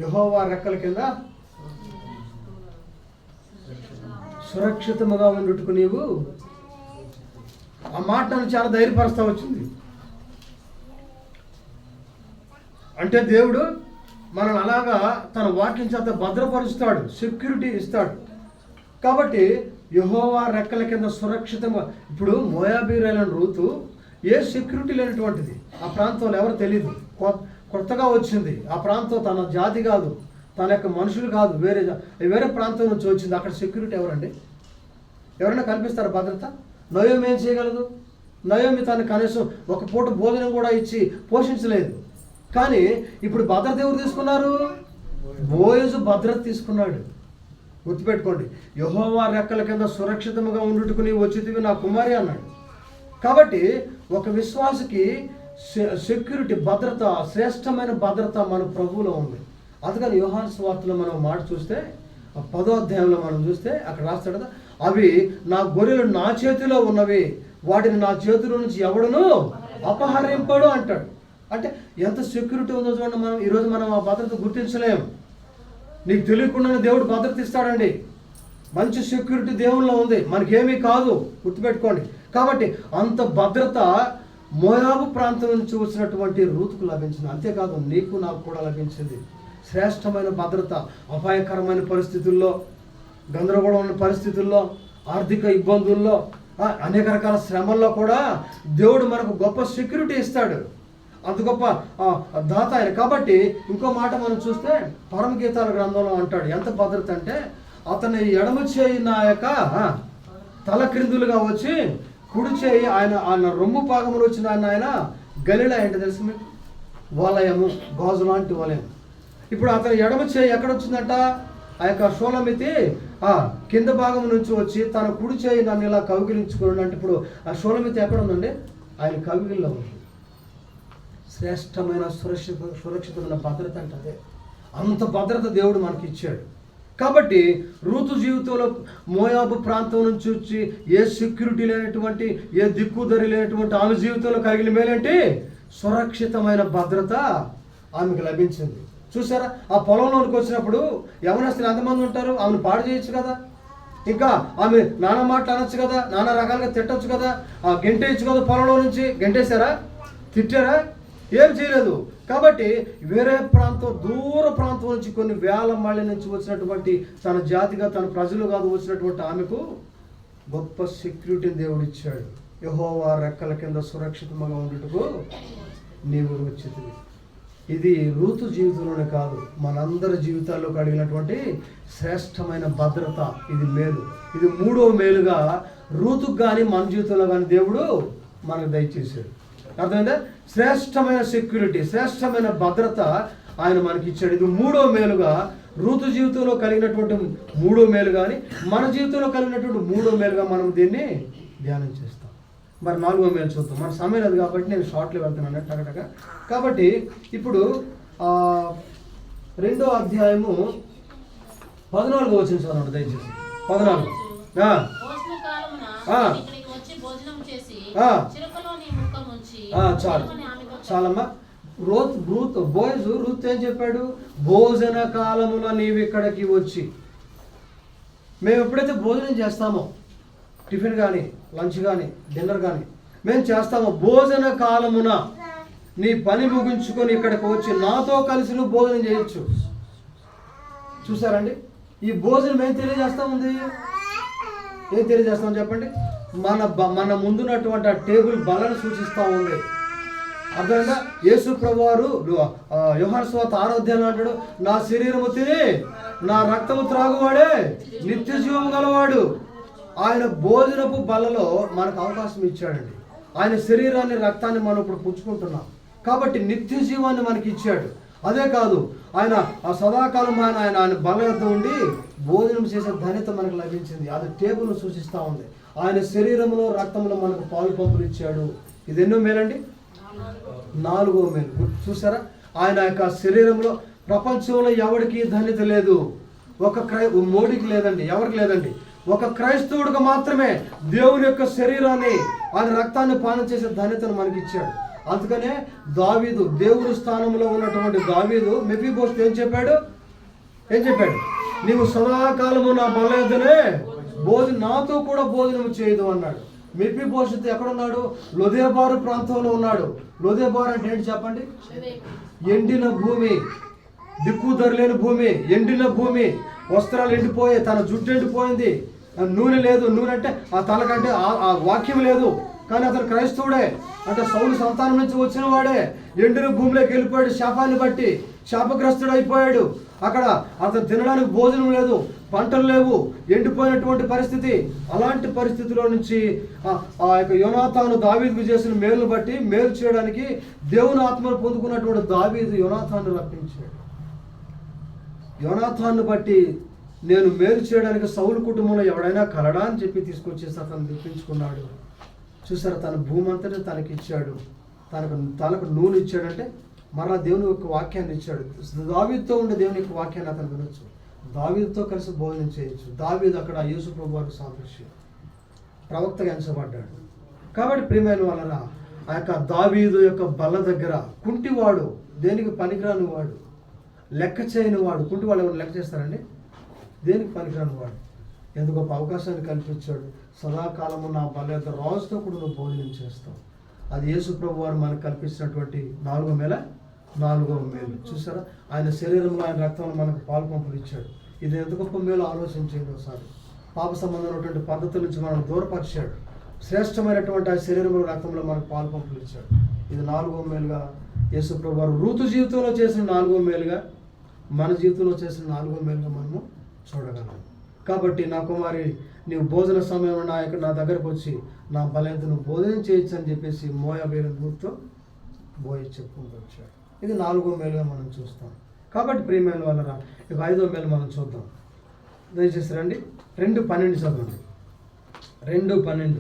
యెహోవా రెక్కల కింద సురక్షితముగా ఉండుటకు నీవు. ఆ మాట నన్ను చాలా ధైర్యపరుస్తూ వచ్చింది. అంటే దేవుడు మనల్ని అలాగా తన వాక్యం చేత భద్రపరుస్తాడు, సెక్యూరిటీ ఇస్తాడు. కాబట్టి యెహోవా రెక్కల కింద సురక్షితంగా. ఇప్పుడు మోయాబీరైన రూతు ఏ సెక్యూరిటీ లేనటువంటిది. ఆ ప్రాంతంలో ఎవరు తెలియదు, కొత్తగా వచ్చింది. ఆ ప్రాంతం తన జాతి కాదు, తన యొక్క మనుషులు కాదు, వేరే ప్రాంతం నుంచి వచ్చింది. అక్కడ సెక్యూరిటీ ఎవరండి? ఎవరైనా కల్పిస్తారా భద్రత? నయోమి ఏం చేయగలదు? నయోమి తను కనీసం ఒక పూట భోజనం కూడా ఇచ్చి పోషించలేదు. కానీ ఇప్పుడు భద్రత ఎవరు తీసుకున్నారు? బోయజు భద్రత తీసుకున్నాడు. గుర్తుపెట్టుకోండి, యెహోవా రెక్కల కింద సురక్షితముగా ఉండుటకు నీవు వచ్చితివి నా కుమారి అన్నాడు. కాబట్టి ఒక విశ్వాసకి సెక్యూరిటీ, భద్రత, శ్రేష్టమైన భద్రత మన ప్రభువులో ఉంది. అందుకని యోహాను సువార్తలో మనం మాట చూస్తే 10వ అధ్యాయంలో మనం చూస్తే అక్కడ రాస్తాడు కదా, అవి నా గొర్రెలు నా చేతిలో ఉన్నవి, వాటిని నా చేతిలో నుంచి ఎవడును అపహరింపడు అంటాడు. అంటే ఎంత సెక్యూరిటీ ఉందో చూడండి. ఈరోజు మనం ఆ భద్రత గుర్తించలేము. నీకు తెలియకుండానే దేవుడు భద్రత ఇస్తాడండి. మంచి సెక్యూరిటీ దేవుల్లో ఉంది, మనకేమీ కాదు, గుర్తుపెట్టుకోండి. కాబట్టి అంత భద్రత మోయాబు ప్రాంతం నుంచి వచ్చినటువంటి రూతుకు లభించింది. అంతేకాదు నీకు నాకు కూడా లభించింది. శ్రేష్టమైన భద్రత. అపాయకరమైన పరిస్థితుల్లో, గందరగోళమైన పరిస్థితుల్లో, ఆర్థిక ఇబ్బందుల్లో, అనేక రకాల శ్రమల్లో కూడా దేవుడు మనకు గొప్ప సెక్యూరిటీ ఇస్తాడు. అంత గొప్ప దాత ఆయన. కాబట్టి ఇంకో మాట మనం చూస్తే పరమగీతాల గ్రంథంలో అంటాడు ఎంత భద్రత అంటే, అతని ఎడమ చేయి నా యొక్క తల క్రిందులుగా వచ్చి, కుడి చేయి ఆయన రొమ్ము పాగములు వచ్చిన ఆయన గలిల ఏంటి తెలుసు మీకు? వలయము, గాజు లాంటి వలయం. ఇప్పుడు అతని ఎడమ చేయి ఎక్కడ వచ్చిందంట? ఆ యొక్క షోలమితి కింద భాగం నుంచి వచ్చి తన కుడి చేయి నన్ను ఇలా కవిగిలించుకోండి అంటే, ఇప్పుడు ఆ షోలమితి ఎక్కడ ఉందండి? ఆయన కవిగిల్లో ఉంది. శ్రేష్టమైన సురక్షితమైన భద్రత అంటే అదే. అంత భద్రత దేవుడు మనకి ఇచ్చాడు. కాబట్టి రూతు జీవితంలో మోయాబు ప్రాంతం నుంచి వచ్చి ఏ సెక్యూరిటీ లేనటువంటి, ఏ దిక్కుదరి లేనటువంటి ఆమె జీవితంలో కలిగిన మేలేంటి? సురక్షితమైన భద్రత ఆమెకు లభించింది. చూసారా, ఆ పొలంలోనికి వచ్చినప్పుడు యవనస్తులు ఎంతమంది ఉంటారు? ఆమెను పాడు చేయొచ్చు కదా, ఇంకా ఆమె నానా మాటలు అనొచ్చు కదా, నానా రకాలుగా తిట్టచ్చు కదా, గెంటేయచ్చు కదా. పొలంలో నుంచి గెంటేశారా? తిట్టారా? ఏం చేయలేదు. కాబట్టి వేరే ప్రాంతం, దూర ప్రాంతం నుంచి కొన్ని వేల మైళ్ళ నుంచి వచ్చినటువంటి తన జాతిగా, తన ప్రజలు కాదు వచ్చినటువంటి ఆమెకు గొప్ప సెక్యూరిటీని దేవుడు ఇచ్చాడు. యెహోవా రెక్కల కింద సురక్షితంగా ఉండుటకు నీవు వచ్చితివి. ఇది రూతు జీవితంలోనే కాదు, మనందరి జీవితాల్లో కలిగినటువంటి శ్రేష్టమైన భద్రత. ఇది మేలు. ఇది మూడో మేలుగా రూతుకు కానీ మన జీవితంలో కానీ దేవుడు మనకు దయచేశాడు. అర్థమైందా? శ్రేష్టమైన సెక్యూరిటీ, శ్రేష్టమైన భద్రత ఆయన మనకి ఇచ్చాడు. ఇది మూడో మేలుగా రూతు జీవితంలో కలిగినటువంటి మూడో మేలు కానీ మన జీవితంలో కలిగినటువంటి మూడో మేలుగా మనం దీన్ని ధ్యానం చేస్తాం. మరి నాలుగో మేలు చూద్దాం. మన సమయం లేదు కాబట్టి నేను షార్ట్లో వెళ్తున్నాను టగటగా. కాబట్టి ఇప్పుడు 2వ అధ్యాయము 14వ వచనం చదవండి దయచేసి. 14. చాలు చాలమ్మా. రూత్ ఏం చెప్పాడు? భోజన కాలమున నీవు ఇక్కడికి వచ్చి. మేము ఎప్పుడైతే భోజనం చేస్తామో, టిఫిన్ కానీ లంచ్ కానీ డిన్నర్ కానీ మేము చేస్తామో, భోజన కాలమున నీ పని ముగించుకొని ఇక్కడికి వచ్చి నాతో కలిసి నువ్వు భోజనం చేయొచ్చు. చూసారండి? ఈ భోజనం ఏం తెలియజేస్తాముంది? ఏం తెలియజేస్తాం చెప్పండి? మన ముందున్నటువంటి ఆ టేబుల్ బలను సూచిస్తూ ఉంది. అర్థమైందా? యేసు ప్రభువారు యోహాను సువార్త 6వ అధ్యాయంలో అంటాడు, నా శరీరము తిని నా రక్తము త్రాగువాడే నిత్య జీవము గలవాడు. ఆయన భోజనపు బలలో మనకు అవకాశం ఇచ్చాడండి. ఆయన శరీరాన్ని రక్తాన్ని మనం ఇప్పుడు పుచ్చుకుంటున్నాం కాబట్టి నిత్య జీవాన్ని మనకి ఇచ్చాడు. అదే కాదు, ఆయన ఆ సదాకాలం ఆయన బల యొద్ద ఉండి భోజనం చేసే ధన్యత మనకు లభించింది. అది టేబుల్ను సూచిస్తూ ఉంది. ఆయన శరీరంలో రక్తంలో మనకు పాలు పంపులు ఇచ్చాడు. ఇది ఎన్నో మేలండి? 4వ మేలు. చూసారా? ఆయన యొక్క శరీరంలో ప్రపంచంలో ఎవరికి ధన్యత లేదు. మోడీకి లేదండి, ఎవరికి లేదండి. ఒక క్రైస్తవుడికి మాత్రమే దేవుని యొక్క శరీరాన్ని, ఆయన రక్తాన్ని పానం చేసే ధన్యతను మనకి ఇచ్చాడు. అందుకనే దావీదు, దేవుని స్థానంలో ఉన్నటువంటి దావీదు మెఫీబోషెతు ఏం చెప్పాడు? నీవు సదాకాలము నా బల్ల యొద్దనే నాతో కూడా భోజనం చేయదు అన్నాడు. మెఫీబోషెతు ఎక్కడున్నాడు? లొదెబారు ప్రాంతంలో ఉన్నాడు. లొదెబారు అంటే ఏంటి చెప్పండి? ఎండిన భూమి, దిక్కుదరలేని భూమి, ఎండిన భూమి, వస్త్రాలు ఎండిపోయాయి, తన జుట్టు ఎండిపోయింది, నూనె లేదు. నూనె అంటే ఆ తలకంటే ఆ వాక్యం లేదు. కానీ అతను క్రైస్తవుడే, అంటే సౌలు సంతానం నుంచి వచ్చిన వాడే. ఎండిన భూమిలోకి వెళ్ళిపోయాడు, శాపాన్ని బట్టి శాపగ్రస్తుడు అయిపోయాడు. అక్కడ అతను తినడానికి భోజనం లేదు, పంటలు లేవు, ఎండిపోయినటువంటి పరిస్థితి. అలాంటి పరిస్థితిలో నుంచి ఆ యొక్క యోనాతాను దావీదుకు చేసిన మేలును బట్టి మేలు చేయడానికి దేవుని ఆత్మను పొందుకున్నటువంటి దావీదు యోనాతాను రప్పించాడు. యోనాతాను బట్టి నేను మేలు చేయడానికి సౌలు కుటుంబంలో ఎవడైనా కలడా అని చెప్పి తీసుకొచ్చేసి అతను తెప్పించుకున్నాడు. చూసారా? తన భూమి అంతటా తనకి ఇచ్చాడు. తనకు నూనె ఇచ్చాడంటే మరలా దేవుని యొక్క వాక్యాన్ని ఇచ్చాడు. దావీదుతో ఉండే దేవుని యొక్క వాక్యాన్ని అతను వినొచ్చు, దావీదుతో కలిసి భోజనం చేయొచ్చు. దావీదు అక్కడ యేసు ప్రభువుకు సాదృశ్యం, ప్రవక్తగా ఎంచబడ్డాడు. కాబట్టి ప్రియమైన వాళ్ళరా, ఆ యొక్క దావీదు యొక్క బల్ల దగ్గర కుంటివాడు, దేనికి పనికిరాని వాడు, లెక్క చేయని వాడు. కుంటివాడు ఎవరు లెక్క చేస్తారండి? దేనికి పనికిరాని వాడు ఎంత గొప్ప అవకాశాన్ని కల్పించాడు. సదాకాలము నా బల్ల యొక్క రాజుతో కూడా నువ్వు భోజనం చేస్తావు. అది యేసు ప్రభు వారు మనకు కల్పించినటువంటి 4వ మేలు. చూసారా? ఆయన శరీరంలో, ఆయన రక్తంలో మనకు పాలు పంపులు ఇచ్చాడు. ఇది ఎంత గొప్ప మేలు ఆలోచించేది ఒకసారి. పాప సంబంధమైనటువంటి పద్ధతుల నుంచి మనం దూరపరిచాడు. శ్రేష్టమైనటువంటి ఆ శరీరంలో, రక్తంలో మనకు పాలు పంపులు ఇచ్చాడు. ఇది 4వ మేలుగా యేసు ప్రభు వారు రూతు జీవితంలో చేసిన 4వ మేలుగా, మన జీవితంలో చేసిన 4వ మేలుగా మనము చూడగలం. కాబట్టి నా కుమారి, నీవు భోజన సమయంలో నా దగ్గరకు వచ్చి నా బలయంతో నువ్వు భోజనం చేయొచ్చు అని చెప్పేసి మోయాబీరు దూతతో చెప్పుకుంటూ వచ్చాడు. ఇది 4వ మేలుగా మనం చూస్తాం. కాబట్టి ప్రియమైన వాళ్ళరా, ఇక 5వ మేలు మనం చూద్దాం. దయచేసి రండి. 2:12 చదవండి. 2:12.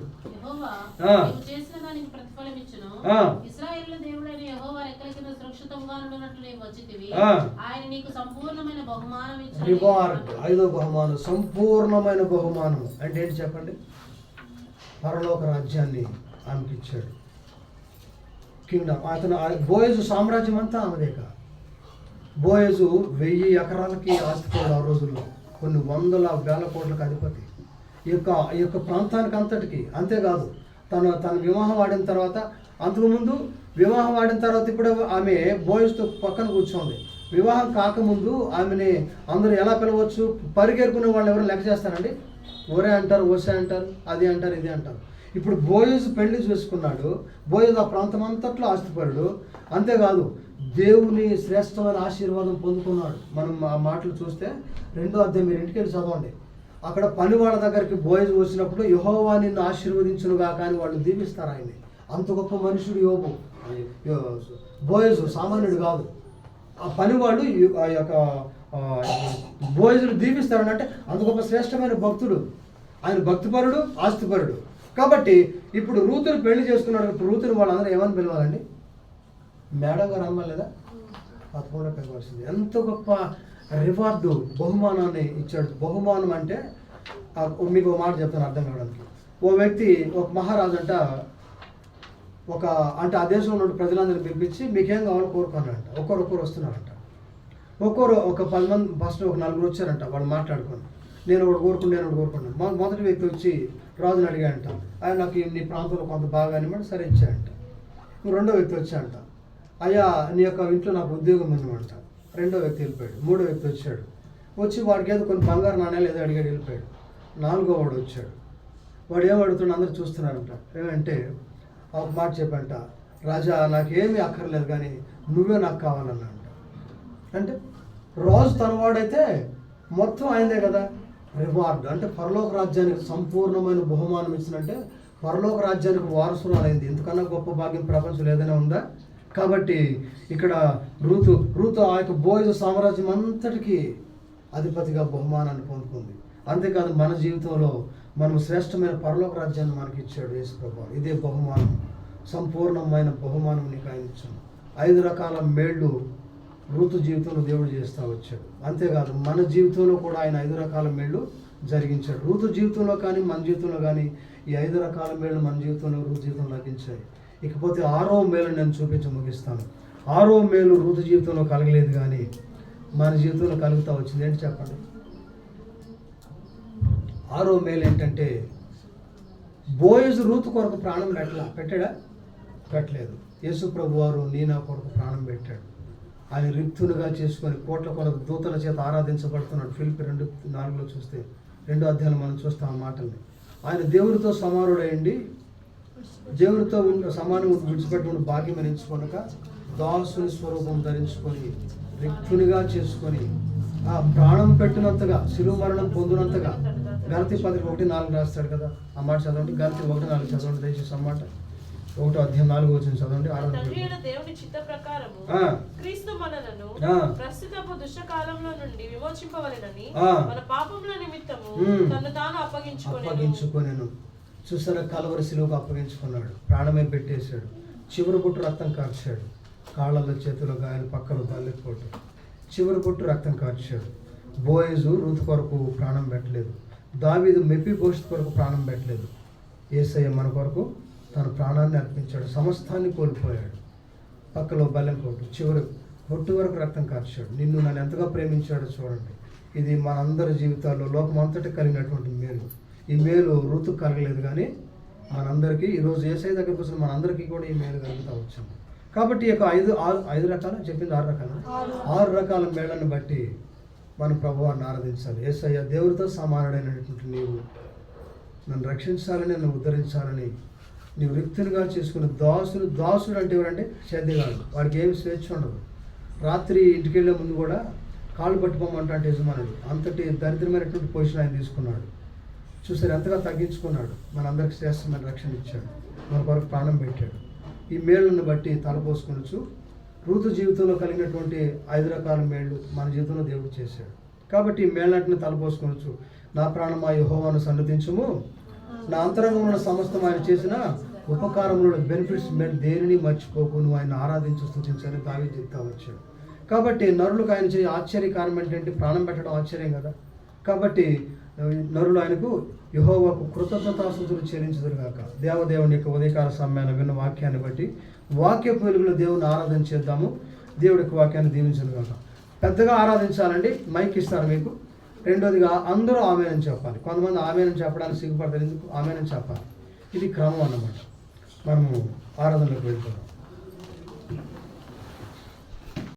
రివార్డ్, 5వ బహుమానం, సంపూర్ణమైన బహుమానం అంటే ఏంటి చెప్పండి? పరలోక రాజ్యాన్ని ఆమెకి ఇచ్చాడు. కింగ్డమ్. అతను బోయజు సామ్రాజ్యం అంతా ఆమెదేక. బోయజు 1000 ఎకరాలకి ఆస్తిపడు ఆ రోజుల్లో, కొన్ని వందల వేల కోట్లకు అధిపతి. ఈ యొక్క ప్రాంతానికి అంతటికి. అంతేకాదు, తన వివాహం ఆడిన తర్వాత, అంతకుముందు వివాహం ఆడిన తర్వాత ఇప్పుడు ఆమె బోయజ్తో పక్కన కూర్చోంది. వివాహం కాకముందు ఆమెని అందరూ ఎలా పిలవచ్చు? పరిగెరుకునే వాళ్ళు ఎవరు లెక్క చేస్తారండి? ఒరే అంటారు, ఓసే అంటారు, అది అంటారు, ఇది అంటారు. ఇప్పుడు బోయజు పెళ్లి చేసుకున్నాడు. బోయజు ఆ ప్రాంతం అంతట్లో ఆస్తిపరుడు. అంతేకాదు దేవుని శ్రేష్టమైన ఆశీర్వాదం పొందుకున్నాడు. మనం ఆ మాటలు చూస్తే 2వ అధ్యాయం మీరు ఇంటికి వెళ్ళి చదవండి. అక్కడ పని వాళ్ళ దగ్గరికి బోయజు వచ్చినప్పుడు యెహోవా నిన్ను ఆశీర్వదించునుగా కానీ వాళ్ళు దీవిస్తారు ఆయన్ని. అంత గొప్ప మనుషుడు యోబు. బోయజు సామాన్యుడు కాదు. ఆ పని వాళ్ళు ఆ యొక్క బోయజును దీవిస్తారని అంటే అంత గొప్ప శ్రేష్టమైన భక్తుడు ఆయన. భక్తిపరుడు, ఆస్తిపరుడు. కాబట్టి ఇప్పుడు రూతుని పెళ్లి చేసుకున్నాడు. ఇప్పుడు రూతుని వాళ్ళందరూ ఏమని పిలవాలండి? మేడం గారు అనలేదా? తప్పకుండా పిలవాల్సింది. ఎంత గొప్ప రివార్డు, బహుమానాన్ని ఇచ్చాడు. బహుమానం అంటే మీకు మాట చెప్తాను అర్థం కావడానికి. ఓ వ్యక్తి, ఒక మహారాజు అంట, అంటే ఆ దేశంలో ఉన్న ప్రజలందరినీ పిలిపించి మీకేం కావాలో కోరుకున్నారంట. ఒక్కొక్కరు వస్తున్నారంట. ఒక 10 మంది ఫస్ట్ ఒక 4 వచ్చారంట. వాళ్ళు మాట్లాడుకొని నేను ఒకటి కోరుకున్నాను. మొదటి వ్యక్తి వచ్చి రాజుని అడిగాడంట, ఆయన నాకు నీ ప్రాంతంలో కొంత బాగా అనిమాట, సరే ఇచ్చాయంట. రెండో వ్యక్తి వచ్చాడంట, అయ్యా నీ యొక్క ఇంట్లో నాకు ఉద్యోగం ఉందన్నమాట. రెండో వ్యక్తి వెళ్ళిపోయాడు. మూడో వ్యక్తి వచ్చాడు. వచ్చి వాడికి ఏదో కొన్ని బంగారు నాణ్యాలు ఏదో అడిగాడు, వెళ్ళిపోయాడు. 4వ వాడు వచ్చాడు. వాడు ఏం అడుగుతున్నాడు అందరూ చూస్తున్నారంట. ఏమంటే ఒక మాట చెప్పంట, రాజా నాకేమీ అక్కర్లేదు కానీ నువ్వే నాకు కావాలన్నాడు. అంటే రాజు తనవాడైతే మొత్తం ఆయనదే కదా. రివార్డ్ అంటే పరలోక రాజ్యానికి సంపూర్ణమైన బహుమానం ఇచ్చినంటే పరలోక రాజ్యానికి వారసురాలైంది. ఇంతకన్నా గొప్ప భాగ్యం ప్రపంచంలో ఏదైనా ఉందా? కాబట్టి ఇక్కడ రూతు ఆ యొక్క బోయజు సామ్రాజ్యం అంతటికీ అధిపతిగా బహుమానాన్ని పొందుకుంది. అంతేకాదు మన జీవితంలో మనం శ్రేష్టమైన పరలోక రాజ్యాన్ని మనకి ఇచ్చాడు యేసు ప్రభువు. ఇదే బహుమానం, సంపూర్ణమైన బహుమానం నీకు ఆయన ఇచ్చాను. 5 రకాల మేళ్ళు రూతు జీవితంలో దేవుడు చేస్తూ వచ్చాడు. అంతేకాదు మన జీవితంలో కూడా ఆయన 5 రకాల మేళ్ళు జరిగించాడు. రూతు జీవితంలో కానీ మన జీవితంలో కానీ ఈ 5 రకాల మేళ్ళు మన జీవితంలో రూతు జీవితంలో లభించాయి. ఇకపోతే 6వ మేలు నేను చూపించి ముగిస్తాను. 6వ మేలు రూతు జీవితంలో కలగలేదు కానీ మన జీవితంలో కలుగుతూ వచ్చింది. ఏంటి చెప్పండి? 6వ మేలు ఏంటంటే బోయజు రూతు కొరకు ప్రాణం పెట్టలేదు. యేసు ప్రభు వారు నీ నా కొరకు ప్రాణం పెట్టాడు. ఆయన రిక్తులుగా చేసుకొని కోట్ల కొరకు దూతల చేత ఆరాధించబడుతున్నాడు. ఫిలిప్పి 2:4 చూస్తే 2వ అధ్యాయంలో మనం చూస్తాం ఆ మాటల్ని. ఆయన దేవునితో సమానుడైండి, దేవునితో సమానం విడిచిపెట్టుకుని భాగ్యం ఎంచుకొనక దాసుని స్వరూపం ధరించుకొని రిక్తునిగా చేసుకొని ఆ ప్రాణం పెట్టినంతగా, శిలువ మరణం పొందినంతగా. గలతీ 1:4 రాస్తాడు కదా, ఆ మాట చదవండి. గలతీ 1:4 చదవండి దయచేసి. ఆ మాట 1వ అధ్యాయం 4వ వచనం చదవండి. దేవుని చిత్త ప్రకారము క్రీస్తు మనలను ప్రస్తుతపు దుష్టకాలంలో నుండి విమోచింపవలెనని మన పాపముల నిమిత్తము తన్ను తాను అప్పగించుకొనెను. చూసారా, కలవరి శిలువకు అప్పగించుకున్నాడు. ప్రాణమే పెట్టేశాడు. చివరి బొట్టు రక్తం కార్చాడు. కాళ్ళలో చేతులు గాయాలు, పక్కలో బల్లెపోటు, చివరి బొట్టు రక్తం కార్చాడు. బోయజు రూతు కొరకు ప్రాణం పెట్టలేదు. దావీదు మెఫీబోషెతు కొరకు ప్రాణం పెట్టలేదు. యేసయ్య మన కొరకు తన ప్రాణాన్ని అర్పించాడు. సమస్తాన్ని కోల్పోయాడు. పక్కలో బల్లెపోటు, చివరి బొట్టు వరకు రక్తం కార్చాడు. నిన్ను నన్ను ఎంతగా ప్రేమించాడో చూడండి. ఇది మనందరి జీవితాల్లో లోకమంతటి కలిగినటువంటి మేలు. ఈ మేలు రూతుకు కలగలేదు కానీ మనందరికీ ఈరోజు యేసయ్య దగ్గరికి వచ్చిన మనందరికీ కూడా ఈ మేలు కలుగుతూ వచ్చింది. కాబట్టి ఈ యొక్క 5 రకాలు చెప్పింది 6 రకాలు. 6 రకాల మేళను బట్టి మన ప్రభువాన్ని ఆరాధించాలి. యేసయ్య దేవుడితో సమానుడైనటువంటి నీవు నన్ను రక్షించాలని, నన్ను ఉద్ధరించాలని నీవు రిక్తునిగా చేసుకుని దాసుడు అంటే ఎవరంటే చేద్దగాడు. వాడికి ఏమి స్వేచ్ఛ ఉండదు. రాత్రి ఇంటికి వెళ్ళే ముందు కూడా కాళ్ళు పట్టుకోమంటే యజమానుడు. అంతటి దరిద్రమైనటువంటి పొజిషన్ ఆయన తీసుకున్నాడు. చూసారు ఎంతగా తగ్గించుకున్నాడు. మనందరికి శ్రేష్టమైన రక్షణ ఇచ్చాడు. మన కొరకు ప్రాణం పెట్టాడు. ఈ మేళ్ళను బట్టి తలపోసుకొనొచ్చు రూతు జీవితంలో కలిగినటువంటి 5 రకాల మేళ్ళు మన జీవితంలో దేవుడు చేశాడు. కాబట్టి ఈ మేళ్ళంటిని తలపోసుకొనొచ్చు. నా ప్రాణమా యెహోవాను సన్నతించుము, నా అంతరంగంలో ఉన్న సమస్తం ఆయన చేసిన ఉపకారంలో బెనిఫిట్స్ దేనిని మర్చిపోకు, నువ్వు ఆయన ఆరాధించు స్తుతించని దావీదు చెప్తా వచ్చాడు. కాబట్టి నరులకు ఆయన చేయ ఆశ్చర్యకారం ఏంటంటే ప్రాణం పెట్టడం ఆశ్చర్యం కదా. కాబట్టి నరులు ఆయనకు యెహోవాకు కృతజ్ఞతాస్తుతులు చెల్లించుదురు గాక. దేవదేవుని యొక్క ఉదయకాల సమయాన్ని విన్న వాక్యాన్ని బట్టి వాక్యపు వెలుగులో దేవుని ఆరాధన చేద్దాము. దేవుడి యొక్క వాక్యాన్ని దీవించదు గాక. పెద్దగా ఆరాధించాలండి. మైక్ ఇస్తారు మీకు. రెండోదిగా అందరూ ఆమేనని చెప్పాలి. కొంతమంది ఆమేనని చెప్పడానికి సిగ్గుపడతారు. ఎందుకు? ఆమేనని చెప్పాలి. ఇది క్రమం అన్నమాట. మనము ఆరాధనలోకి వెళ్తున్నాం.